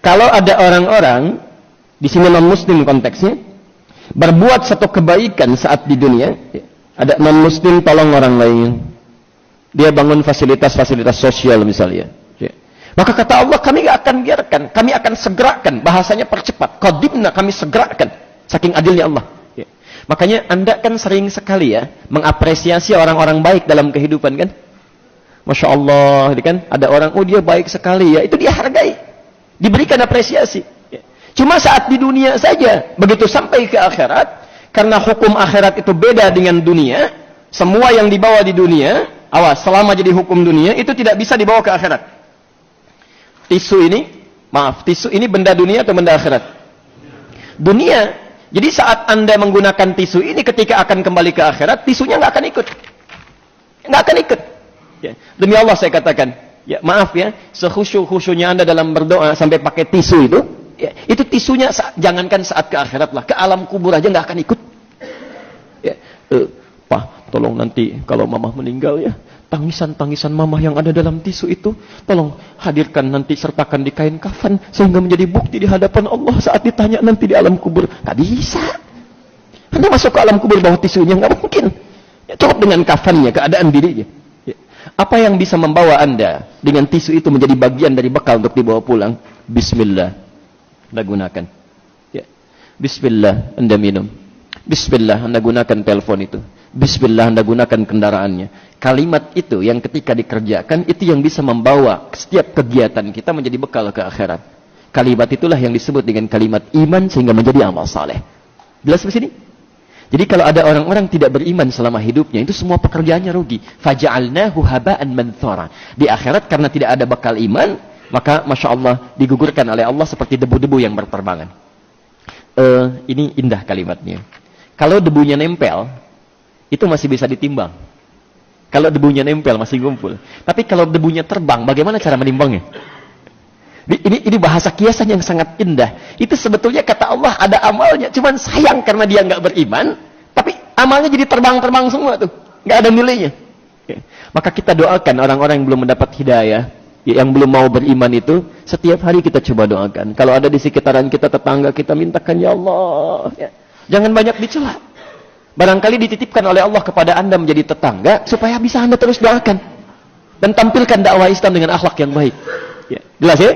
Kalau ada orang-orang di sini non-muslim konteksnya berbuat satu kebaikan saat di dunia, ada non-muslim tolong orang lain, dia bangun fasilitas-fasilitas sosial misalnya, maka kata Allah, kami gak akan biarkan, kami akan segerakan, bahasanya percepat, qadimna, kami segerakan, saking adilnya Allah. Makanya Anda kan sering sekali ya mengapresiasi orang-orang baik dalam kehidupan kan. Masya Allah, kan ada orang, oh dia baik sekali ya, itu dia hargai, diberikan apresiasi. Cuma saat di dunia saja, begitu sampai ke akhirat, karena hukum akhirat itu beda dengan dunia, semua yang dibawa di dunia, awas, selama jadi hukum dunia, itu tidak bisa dibawa ke akhirat. Tisu ini benda dunia atau benda akhirat? Dunia. Jadi saat Anda menggunakan tisu ini ketika akan kembali ke akhirat, tisunya nggak akan ikut. Nggak akan ikut. Ya. Demi Allah saya katakan, ya maaf ya, sekhusyuk-khusyuknya Anda dalam berdoa sampai pakai tisu itu, ya, itu tisunya jangankan saat ke akhirat lah, ke alam kubur aja nggak akan ikut. Ya. Pak, tolong nanti kalau mamah meninggal ya, tangisan-tangisan mamah yang ada dalam tisu itu, tolong hadirkan nanti, sertakan di kain kafan, sehingga menjadi bukti di hadapan Allah saat ditanya nanti di alam kubur. Nggak bisa. Anda masuk ke alam kubur bawa tisunya, nggak mungkin. Ya, cukup dengan kafannya, keadaan dirinya. Ya. Apa yang bisa membawa Anda dengan tisu itu menjadi bagian dari bekal untuk dibawa pulang? Bismillah. Anda gunakan. Ya. Bismillah, Anda minum. Bismillah, Anda gunakan telepon itu. Bismillah, Anda gunakan kendaraannya. Kalimat itu yang ketika dikerjakan, itu yang bisa membawa setiap kegiatan kita menjadi bekal ke akhirat. Kalimat itulah yang disebut dengan kalimat iman sehingga menjadi amal saleh. Jelas di sini? Jadi kalau ada orang-orang tidak beriman selama hidupnya, itu semua pekerjaannya rugi. Faja'alnahu haba'an manthura. Di akhirat karena tidak ada bekal iman, maka Masya Allah digugurkan oleh Allah seperti debu-debu yang berterbangan. Ini indah kalimatnya. Kalau debunya nempel, itu masih bisa ditimbang. Kalau debunya nempel masih ngumpul. Tapi kalau debunya terbang, bagaimana cara menimbangnya? Ini bahasa kiasan yang sangat indah. Itu sebetulnya kata Allah ada amalnya, cuman sayang karena dia nggak beriman, tapi amalnya jadi terbang-terbang semua tuh, nggak ada nilainya. Maka kita doakan orang-orang yang belum mendapat hidayah, yang belum mau beriman itu, setiap hari kita coba doakan. Kalau ada di sekitaran kita, tetangga kita, mintakan ya Allah, ya. Jangan banyak dicela. Barangkali dititipkan oleh Allah kepada Anda menjadi tetangga supaya bisa Anda terus doakan dan tampilkan dakwah Islam dengan akhlak yang baik. Ya, jelas ya?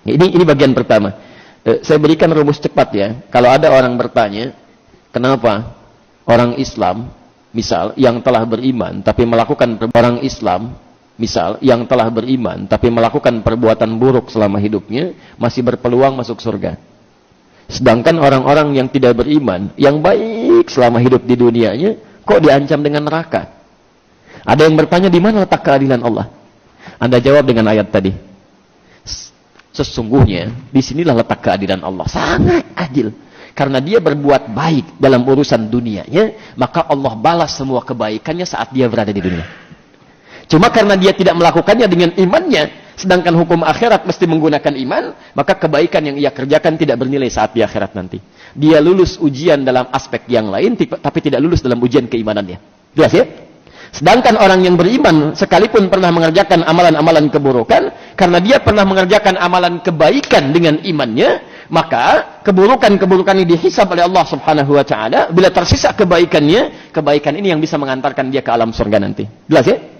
Ini bagian pertama. Saya berikan rumus cepat ya. Kalau ada orang bertanya, kenapa orang Islam misal yang telah beriman tapi melakukan orang Islam misal yang telah beriman tapi melakukan perbuatan buruk selama hidupnya masih berpeluang masuk surga? Sedangkan orang-orang yang tidak beriman, yang baik selama hidup di dunianya, kok diancam dengan neraka? Ada yang bertanya, di mana letak keadilan Allah? Anda jawab dengan ayat tadi. Sesungguhnya, disinilah letak keadilan Allah. Sangat adil. Karena dia berbuat baik dalam urusan dunianya, maka Allah balas semua kebaikannya saat dia berada di dunia. Cuma karena dia tidak melakukannya dengan imannya, sedangkan hukum akhirat mesti menggunakan iman, maka kebaikan yang ia kerjakan tidak bernilai saat di akhirat nanti. Dia lulus ujian dalam aspek yang lain, tapi tidak lulus dalam ujian keimanannya. Jelas ya? Sedangkan orang yang beriman, sekalipun pernah mengerjakan amalan-amalan keburukan, karena dia pernah mengerjakan amalan kebaikan dengan imannya, maka keburukan-keburukan ini dihisab oleh Allah Subhanahu wa Ta'ala. Bila tersisa kebaikannya, kebaikan ini yang bisa mengantarkan dia ke alam surga nanti. Jelas ya?